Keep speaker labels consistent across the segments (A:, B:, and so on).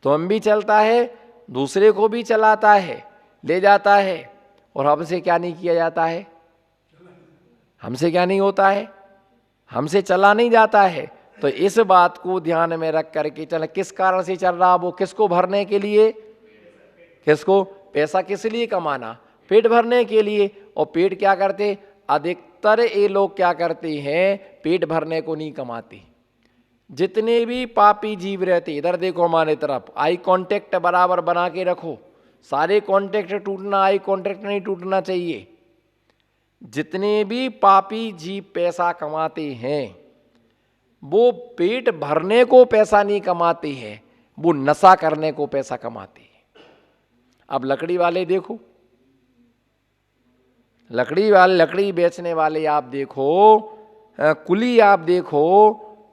A: स्वयं भी चलता है, दूसरे को भी चलाता है, ले जाता है, और हमसे क्या नहीं किया जाता है, हमसे क्या नहीं होता है, हमसे चला नहीं जाता है। तो इस बात को ध्यान में रख करके चल, किस कारण से चल रहा, वो किसको भरने के लिए, किसको, पैसा किस लिए कमाना, पेट भरने के लिए। और पेट क्या करते, अधिकतर ये लोग क्या करते हैं, पेट भरने को नहीं कमाते। जितने भी पापी जीव रहते, इधर देखो हमारे तरफ, आई कांटेक्ट बराबर बना के रखो, सारे कांटेक्ट टूटना, आई कांटेक्ट नहीं टूटना चाहिए। जितने भी पापी जीव पैसा कमाते हैं वो पेट भरने को पैसा नहीं कमाते हैं, वो नशा करने को पैसा कमाते हैं। अब लकड़ी वाले देखो, लकड़ी बेचने वाले आप देखो, कुली आप देखो,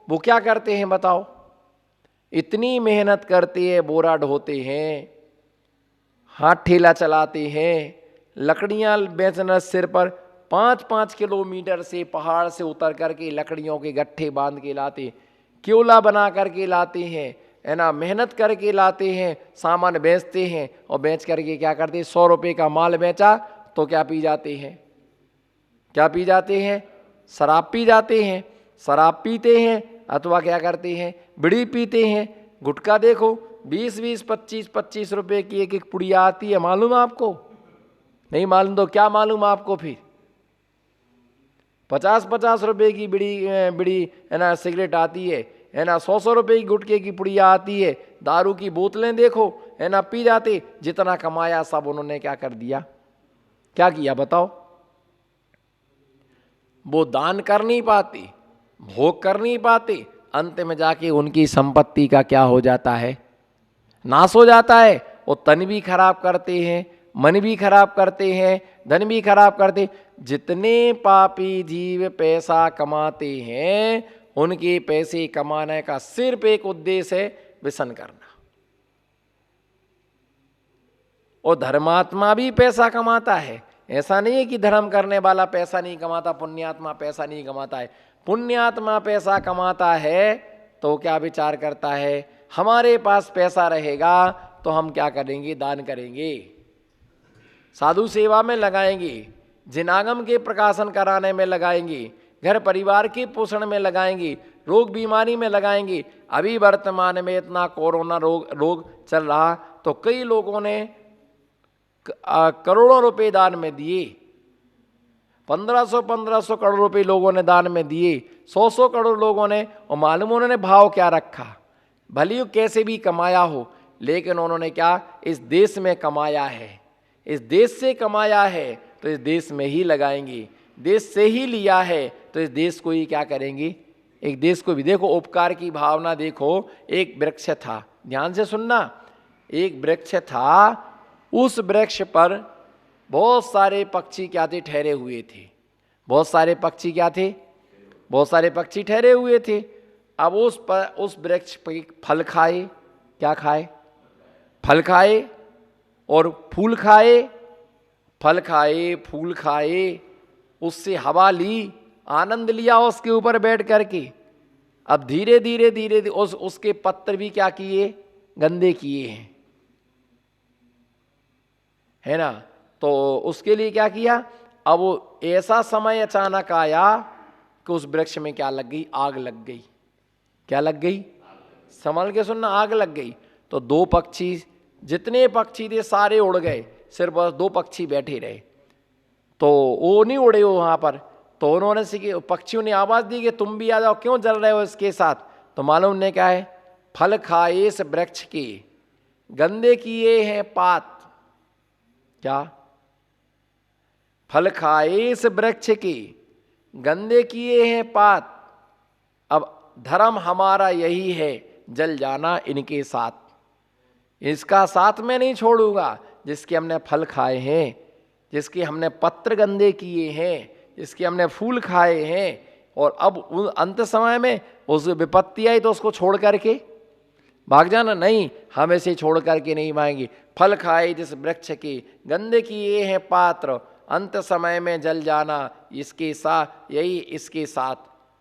A: वो क्या करते हैं बताओ, इतनी मेहनत करते हैं, बोरा ढोते हैं, हाथ ठेला चलाते हैं, लकड़ियां बेचना सिर पर 5-5 किलोमीटर से पहाड़ से उतर करके लकड़ियों के गट्ठे बांध के लाते, क्योला बना करके लाते हैं, है ना, मेहनत करके लाते हैं, सामान बेचते हैं, और बेच करके क्या करते हैं, 100 रुपये का माल बेचा तो क्या पी जाते हैं, क्या पी जाते हैं, शराब पी जाते हैं, शराब पीते हैं, अथवा क्या करते हैं, बीड़ी पीते हैं। गुटखा देखो 20-20, 25-25 रुपये की एक एक पुड़िया आती है, मालूम आपको, नहीं मालूम तो क्या मालूम आपको, फिर 50-50 रुपये की बीड़ी है ना, सिगरेट आती है ना, 100 रुपये की गुटखे की पुड़िया आती है, दारू की बोतलें देखो, है ना, पी जाते, जितना कमाया सब उन्होंने क्या कर दिया, क्या किया बताओ। वो दान कर नहीं पाते, भोग कर नहीं पाते, अंत में जाके उनकी संपत्ति का क्या हो जाता है, नाश हो जाता है। वो तन भी खराब करते हैं, मन भी खराब करते हैं, धन भी खराब करते। जितने पापी जीव पैसा कमाते हैं उनके पैसे कमाने का सिर्फ एक उद्देश्य है, व्यसन करना। और धर्मात्मा भी पैसा कमाता है, ऐसा नहीं है कि धर्म करने वाला पैसा नहीं कमाता, पुण्यात्मा पैसा नहीं कमाता है। पुण्यात्मा पैसा कमाता है तो क्या विचार करता है, हमारे पास पैसा रहेगा तो हम क्या करेंगे, दान करेंगे, साधु सेवा में लगाएंगे, जिनागम के प्रकाशन कराने में लगाएंगे, घर परिवार के पोषण में लगाएंगे, रोग बीमारी में लगाएंगे। अभी वर्तमान में इतना कोरोना रोग चल रहा तो कई लोगों ने करोड़ों रुपए दान में दिए, 1500 करोड़ रुपए लोगों ने दान में दिए, 100 करोड़ लोगों ने, और मालूम उन्होंने भाव क्या रखा, भले कैसे भी कमाया हो, लेकिन उन्होंने क्या, इस देश में कमाया है, इस देश से कमाया है तो इस देश में ही लगाएंगे, देश से ही लिया है तो इस देश को ही क्या करेंगे, एक देश को भी। देखो उपकार की भावना देखो, एक वृक्ष था, ध्यान से सुनना, एक वृक्ष था, उस वृक्ष पर बहुत सारे पक्षी क्या थे, ठहरे हुए थे, बहुत सारे पक्षी क्या थे, बहुत सारे पक्षी ठहरे हुए थे। अब उस वृक्ष पर फल खाए, क्या खाए, फल खाए और फूल खाए, फल खाए फूल खाए, उससे हवा ली, आनंद लिया उसके ऊपर बैठ करके। अब धीरे धीरे धीरे उसके पत्ते भी क्या किए, गंदे किए हैं, है ना। तो उसके लिए क्या किया, अब वो ऐसा समय अचानक आया कि उस वृक्ष में क्या लग गई, आग लग गई। क्या लग गई, संभल के सुनना, आग लग गई। तो 2 पक्षी, जितने पक्षी थे सारे उड़ गए, सिर्फ बस 2 पक्षी बैठे रहे। तो वो नहीं उड़े वहां पर, तो उन्होंने पक्षियों ने आवाज दी कि तुम भी आ जाओ, क्यों जल रहे हो इसके साथ। तो मालूम ने क्या है, फल खाए इस वृक्ष के, गंदे किए हैं पात, क्या, फल खाए इस वृक्ष के, गंदे किए हैं पात। अब धर्म हमारा यही है, जल जाना इनके साथ, इसका साथ मैं नहीं छोड़ूंगा, जिसके हमने फल खाए हैं, जिसके हमने पत्र गंदे किए हैं, जिसके हमने फूल खाए हैं। और अब अंत समय में उस विपत्ति आई तो उसको छोड़ करके भाग जाना, नहीं, हम ऐसे छोड़ करके नहीं भागेंगे। फल खाए जिस वृक्ष के, गंदे किए हैं पात्र, अंत समय में जल जाना इसके साथ, यही इसके साथ,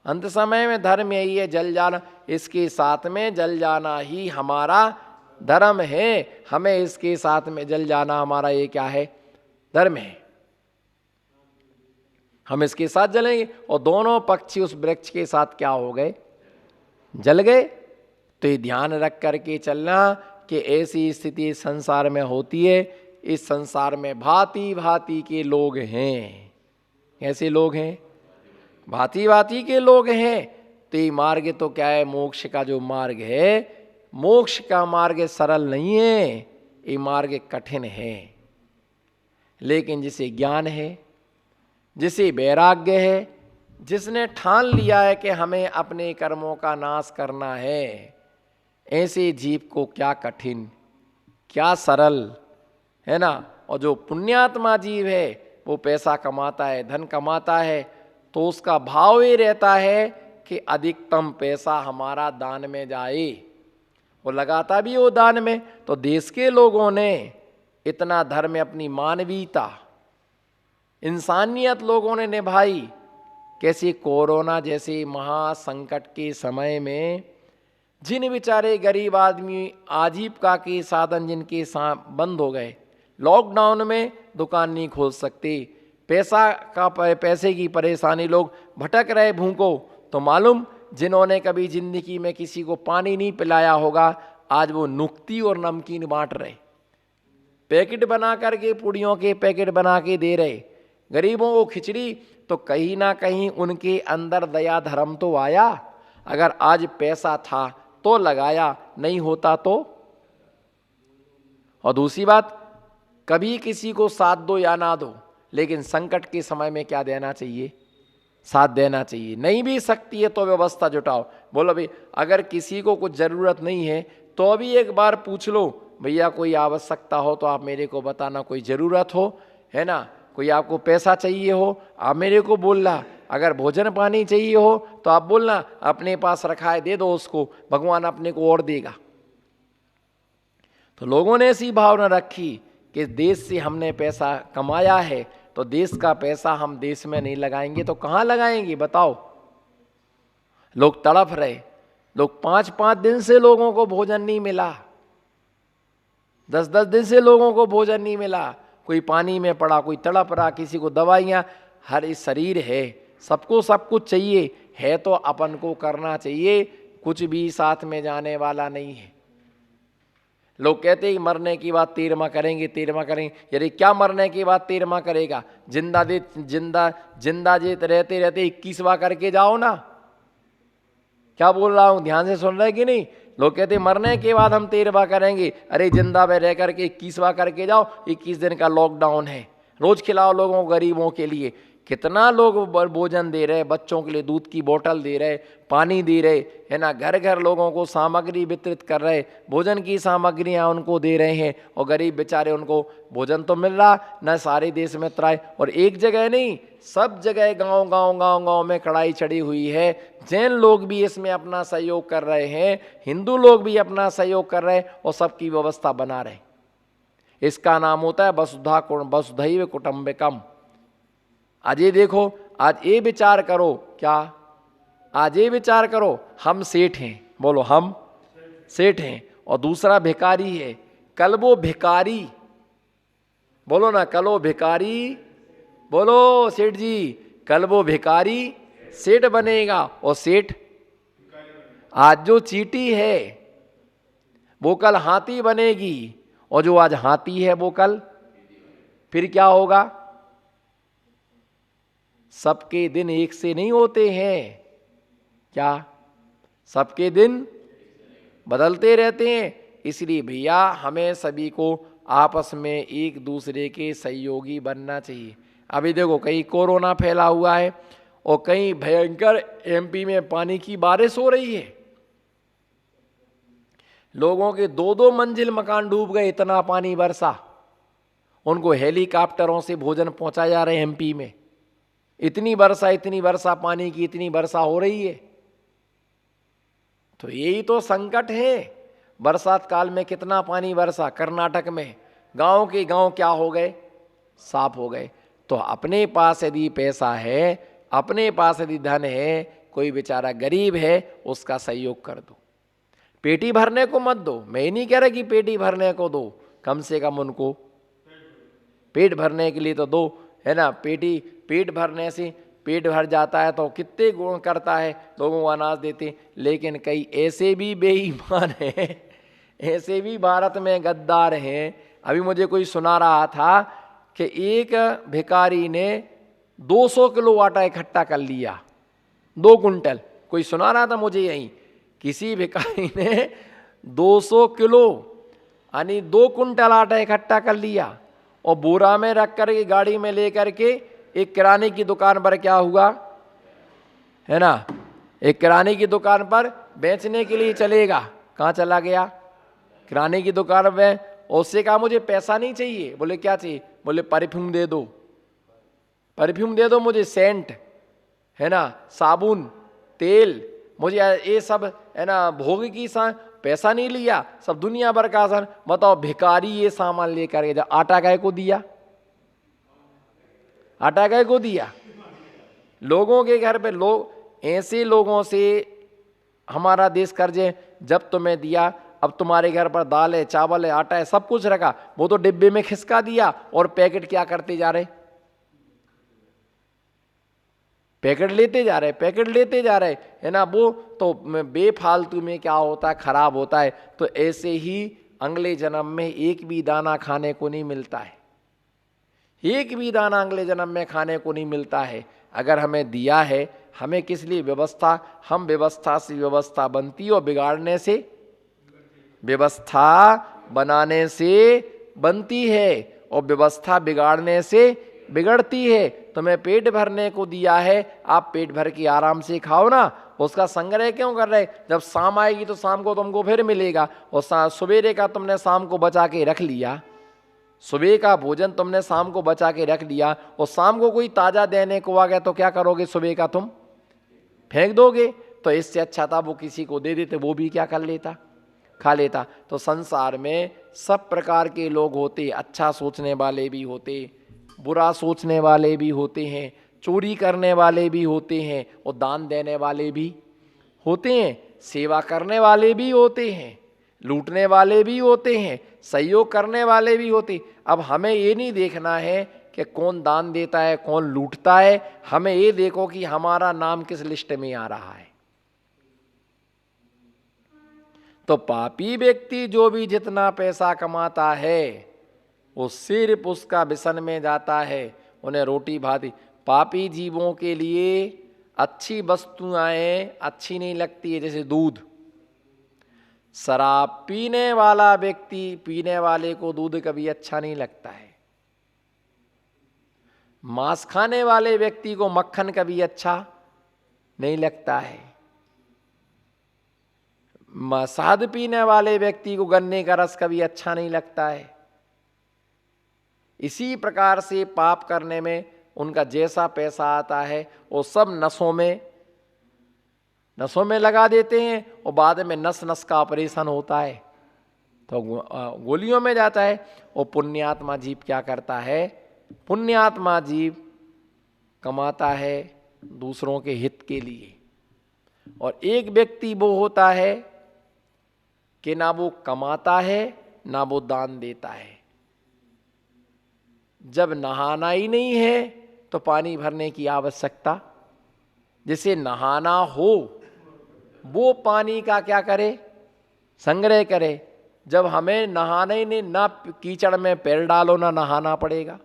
A: अंत समय में धर्म यही है, जल जाना, इसके साथ में जल जाना ही हमारा धर्म है, हमें इसके साथ में जल जाना, हमारा ये क्या है, धर्म है, हम इसके साथ जलेंगे। और दोनों पक्षी उस वृक्ष के साथ क्या हो गए, जल गए। तो ये ध्यान रख करके चलना कि ऐसी स्थिति संसार में होती है। इस संसार में भांति भांति के लोग हैं। कैसे लोग हैं, भांति भांति के लोग हैं। तो ये मार्ग तो क्या है, मोक्ष का जो मार्ग है, मोक्ष का मार्ग सरल नहीं है, ये मार्ग कठिन है। लेकिन जिसे ज्ञान है, जिसे वैराग्य है, जिसने ठान लिया है कि हमें अपने कर्मों का नाश करना है, ऐसे जीव को क्या कठिन क्या सरल है ना। और जो पुण्यात्मा जीव है वो पैसा कमाता है, धन कमाता है, तो उसका भाव ये रहता है कि अधिकतम पैसा हमारा दान में जाए। वो लगाता भी वो दान में। तो देश के लोगों ने इतना धर्म, अपनी मानवीयता, इंसानियत लोगों ने निभाई। कैसे कोरोना जैसे महासंकट के समय में जिन बेचारे गरीब आदमी आजीविका के साधन जिनके बंद हो गए, लॉकडाउन में दुकान नहीं खोल सकते, पैसे की परेशानी, लोग भटक रहे भूखों, तो मालूम जिन्होंने कभी जिंदगी में किसी को पानी नहीं पिलाया होगा, आज वो नुक्ती और नमकीन बांट रहे, पैकेट बना करके, पुड़ियों के पैकेट बना के दे रहे गरीबों को खिचड़ी। तो कहीं ना कहीं उनके अंदर दया धर्म तो आया। अगर आज पैसा था तो लगाया, नहीं होता तो। और दूसरी बात, कभी किसी को साथ दो या ना दो, लेकिन संकट के समय में क्या देना चाहिए, साथ देना चाहिए। नहीं भी सकती है तो व्यवस्था जुटाओ। बोलो भाई, अगर किसी को कुछ ज़रूरत नहीं है तो अभी एक बार पूछ लो, भैया कोई आवश्यकता हो तो आप मेरे को बताना, कोई ज़रूरत हो, है ना, कोई आपको पैसा चाहिए हो आप मेरे को बोलना, अगर भोजन पानी चाहिए हो तो आप बोलना, अपने पास रखा है दे दो उसको, भगवान अपने को और देगा। तो लोगों ने ऐसी भावना रखी कि देश से हमने पैसा कमाया है, तो देश का पैसा हम देश में नहीं लगाएंगे तो कहाँ लगाएंगे बताओ। लोग तड़प रहे, लोग 5-5 दिन से लोगों को भोजन नहीं मिला, 10-10 दिन से लोगों को भोजन नहीं मिला, कोई पानी में पड़ा, कोई तड़प रहा, किसी को दवाइयाँ। हर इस शरीर है, सबको सब कुछ चाहिए है, तो अपन को करना चाहिए, कुछ भी साथ में जाने वाला नहीं है। लोग कहते हैं मरने की बात 13वां करेंगे, 13वां करेंगे। यदि क्या मरने की बात 13वां करेगा, जिंदा जीत रहते रहते 21वां करके जाओ ना। क्या बोल रहा हूं, ध्यान से सुन रहे कि नहीं। लोग कहते मरने के बाद हम 13वां करेंगे, अरे जिंदा में रह करके 21वां करके जाओ। 21 दिन का लॉकडाउन है, रोज खिलाओ लोगों को, गरीबों के लिए। कितना लोग भोजन दे रहे, बच्चों के लिए दूध की बोतल दे रहे, पानी दे रहे, है ना, घर घर लोगों को सामग्री वितरित कर रहे, भोजन की सामग्रियां उनको दे रहे हैं। और गरीब बेचारे, उनको भोजन तो मिल रहा न, सारे देश में त्राय। और एक जगह नहीं, सब जगह गांव में कड़ाई चढ़ी हुई है। जैन लोग भी इसमें अपना सहयोग कर रहे हैं, हिंदू लोग भी अपना सहयोग कर रहे हैं, और सबकी व्यवस्था बना रहे। इसका नाम होता है वसुधैव कुटुंबकम। आज ये देखो, आज ये विचार करो, क्या आज ये विचार करो, हम सेठ हैं, बोलो हम सेठ हैं, और दूसरा भिखारी है। कल वो भिखारी, बोलो ना, कल वो भिखारी, बोलो सेठ जी, कल वो भिखारी सेठ बनेगा। और सेठ, आज जो चींटी है वो कल हाथी बनेगी, और जो आज हाथी है वो कल फिर क्या होगा। सबके दिन एक से नहीं होते हैं, क्या सबके दिन बदलते रहते हैं। इसलिए भैया हमें सभी को आपस में एक दूसरे के सहयोगी बनना चाहिए। अभी देखो, कहीं कोरोना फैला हुआ है और कहीं भयंकर एमपी में पानी की बारिश हो रही है। लोगों के 2-2 मंजिल मकान डूब गए, इतना पानी बरसा। उनको हेलीकॉप्टरों से भोजन पहुंचाया जा रहे हैं एमपी में। इतनी वर्षा पानी की इतनी वर्षा हो रही है। तो यही तो संकट है। बरसात काल में कितना पानी बरसा, कर्नाटक में गांव के गांव क्या हो गए, साफ हो गए। तो अपने पास यदि पैसा है, अपने पास यदि धन है, कोई बेचारा गरीब है, उसका सहयोग कर दो। पेटी भरने को मत दो, मैं ये नहीं कह रहा कि पेटी भरने को दो, कम से कम उनको पेट भरने के लिए तो दो, है ना। पेट भरने से पेट भर जाता है तो कितने गुण करता है, लोगों को अनाज देते। लेकिन कई ऐसे भी बेईमान हैं, ऐसे भी भारत में गद्दार हैं। अभी मुझे कोई सुना रहा था कि एक भिखारी ने 200 किलो आटा इकट्ठा कर लिया, 2 कुंटल। कोई सुना रहा था मुझे, यहीं किसी भिखारी ने 200 किलो यानी 2 कुंटल आटा इकट्ठा कर लिया और बोरा में रख कर के गाड़ी में ले करके एक किराने की दुकान पर क्या हुआ, है ना, एक किराने की दुकान पर बेचने के लिए चलेगा। कहाँ चला गया? किराने की दुकान में। उससे कहा मुझे पैसा नहीं चाहिए। बोले क्या चाहिए? बोले परफ्यूम दे दो, परफ्यूम दे दो मुझे, सेंट, है ना, साबुन, तेल, मुझे ये सब, है ना, भोग की पैसा नहीं लिया, सब दुनिया भर का आसान। बताओ भिखारी ये सामान लेकर के जा, आटा गाय को दिया, आटा गाय को दिया। लोगों के घर पे लोग, ऐसे लोगों से हमारा देश कर्जे। जब तुम्हें दिया, अब तुम्हारे घर पर दाल है, चावल है, आटा है, सब कुछ रखा, वो तो डिब्बे में खिसका दिया और पैकेट क्या करते जा रहे, पैकेट लेते जा रहे, पैकेट लेते जा रहे, है ना। वो तो बेफालतू में क्या होता है, खराब होता है। तो ऐसे ही अगले जन्म में एक भी दाना खाने को नहीं मिलता है, एक भी दाना अगले जन्म में खाने को नहीं मिलता है। अगर हमें दिया है, हमें किस लिए व्यवस्था, हम व्यवस्था से व्यवस्था बनती और बिगाड़ने से व्यवस्था बनाने से बनती है और व्यवस्था बिगाड़ने से बिगड़ती है। तुम्हें पेट भरने को दिया है, आप पेट भर के आराम से खाओ ना, उसका संग्रह क्यों कर रहे? जब शाम आएगी तो शाम को तुमको फिर मिलेगा। और सवेरे का तुमने शाम को बचा के रख लिया, सुबह का भोजन तुमने शाम को बचा के रख लिया और शाम को कोई ताजा देने को आ गया तो क्या करोगे? सुबह का तुम फेंक दोगे। तो इससे अच्छा था वो किसी को दे देते, वो भी क्या कर लेता, खा लेता। तो संसार में सब प्रकार के लोग होते, अच्छा सोचने वाले भी होते, बुरा सोचने वाले भी होते हैं, चोरी करने वाले भी होते हैं और दान देने वाले भी होते हैं, सेवा करने वाले भी होते हैं, लूटने वाले भी होते हैं, सहयोग करने वाले भी होते। अब हमें ये नहीं देखना है कि कौन दान देता है, कौन लूटता है, हमें ये देखो कि हमारा नाम किस लिस्ट में आ रहा है। तो पापी व्यक्ति जो भी जितना पैसा कमाता है वो सिर्फ उसका व्यसन में जाता है, उन्हें रोटी भाती। पापी जीवों के लिए अच्छी वस्तुएं अच्छी नहीं लगती है, जैसे दूध। शराब पीने वाला व्यक्ति, पीने वाले को दूध कभी अच्छा नहीं लगता है। मांस खाने वाले व्यक्ति को मक्खन कभी अच्छा नहीं लगता है। शहद पीने वाले व्यक्ति को गन्ने का रस कभी अच्छा नहीं लगता है। इसी प्रकार से पाप करने में उनका जैसा पैसा आता है वो सब नसों में लगा देते हैं और बाद में नस नस का ऑपरेशन होता है तो गोलियों में जाता है। और पुण्यात्मा जीव क्या करता है? पुण्यात्मा जीव कमाता है दूसरों के हित के लिए। और एक व्यक्ति वो होता है कि ना वो कमाता है ना वो दान देता है। जब नहाना ही नहीं है तो पानी भरने की आवश्यकता, जिसे नहाना हो वो पानी का क्या करे? संग्रह करे। जब हमें नहाना ही नहीं, ना कीचड़ में पैर डालो ना नहाना पड़ेगा।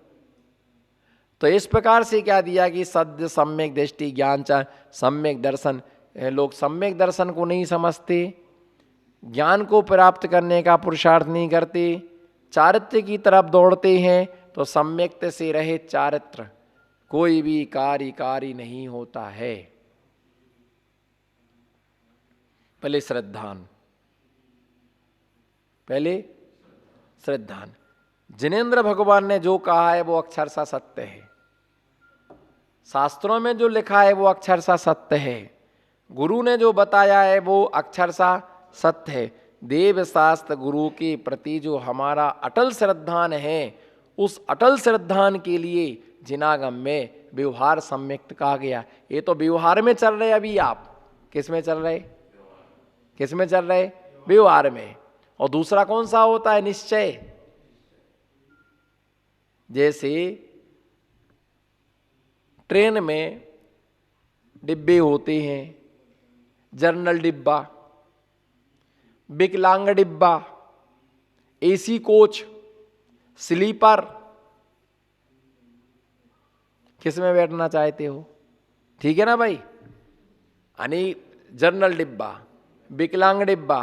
A: तो इस प्रकार से क्या दिया कि सद्य सम्यक दृष्टि ज्ञान च सम्यक दर्शन। लोग सम्यक दर्शन को नहीं समझते, ज्ञान को प्राप्त करने का पुरुषार्थ नहीं करते, चारित्र की तरफ दौड़ते हैं। तो सम्यक्त से रहित चारित्र कोई भी कार्य नहीं होता है। पहले श्रद्धान, पहले श्रद्धान। जिनेंद्र भगवान ने जो कहा है वो अक्षरशः सत्य है, शास्त्रों में जो लिखा है वो अक्षरशः सत्य है, गुरु ने जो बताया है वो अक्षरशः सत्य है। देव शास्त्र गुरु के प्रति जो हमारा अटल श्रद्धान है, उस अटल श्रद्धान के लिए जिनागम में व्यवहार सम्यक्त कहा गया। ये तो व्यवहार में चल रहे। अभी आप किस में चल रहे? किस में चल रहे? व्यवहार में। और दूसरा कौन सा होता है? निश्चय। जैसे ट्रेन में डिब्बे होते हैं, जनरल डिब्बा, विकलांग डिब्बा, एसी कोच, स्लीपर। किस में बैठना चाहते हो? ठीक है ना भाई? यानी जनरल डिब्बा, विकलांग डिब्बा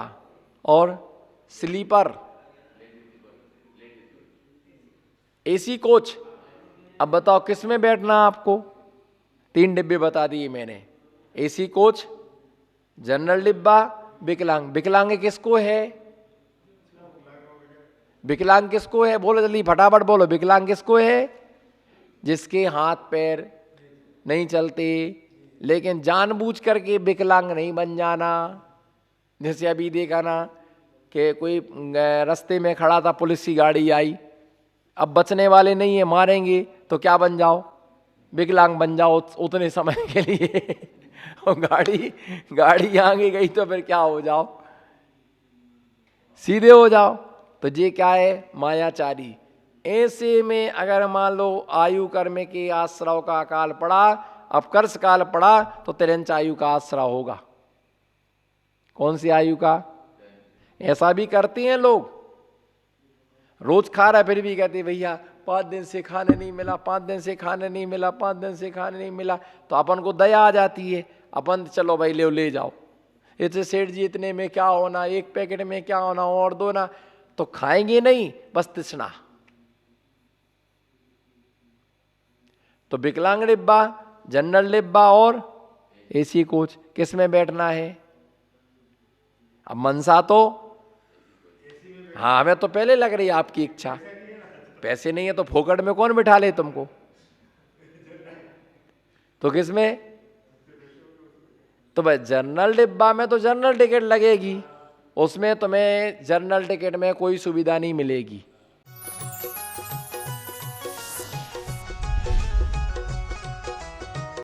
A: और स्लीपर, एसी कोच। अब बताओ किस में बैठना आपको? 3 डिब्बे बता दिए मैंने, एसी कोच, जनरल डिब्बा, विकलांग। विकलांग किसको है? विकलांग किसको है? बोलो जल्दी, फटाफट बोलो, विकलांग किसको है? जिसके हाथ पैर नहीं चलते, लेकिन जानबूझ करके विकलांग नहीं बन जाना। जैसे अभी देखा ना कि कोई रास्ते में खड़ा था, पुलिस की गाड़ी आई, अब बचने वाले नहीं है, मारेंगे, तो क्या बन जाओ? विकलांग बन जाओ उतने समय के लिए। और गाड़ी आगे गई तो फिर क्या हो जाओ? सीधे हो जाओ। तो ये क्या है? मायाचारी। ऐसे में अगर मान लो आयु कर्म के आश्रव का काल पड़ा, अपकर्ष काल पड़ा, तो तिरंच आयु का आश्रय होगा। कौन सी आयु का? ऐसा भी करते हैं लोग, रोज खा रहा है फिर भी कहते भैया 5 दिन से खाने नहीं मिला, 5 दिन से खाने नहीं मिला, 5 दिन से खाने नहीं मिला। तो अपन को दया आ जाती है, अपन चलो भाई ले जाओ, इतने सेठ जी इतने में क्या होना, 1 पैकेट में क्या होना, और दो ना। तो खाएंगे नहीं, बस तृष्णा। तो विकलांग डिब्बा, जनरल डिब्बा और एसी कोच, किस में बैठना है? अब मनसा तो, हाँ हमें तो पहले लग रही है आपकी इच्छा। पैसे नहीं है तो फोकट में कौन बिठा ले तुमको? तो किस में? तो भाई जनरल डिब्बा में तो जनरल टिकट लगेगी, उसमें तुम्हें जनरल टिकट में कोई सुविधा नहीं मिलेगी।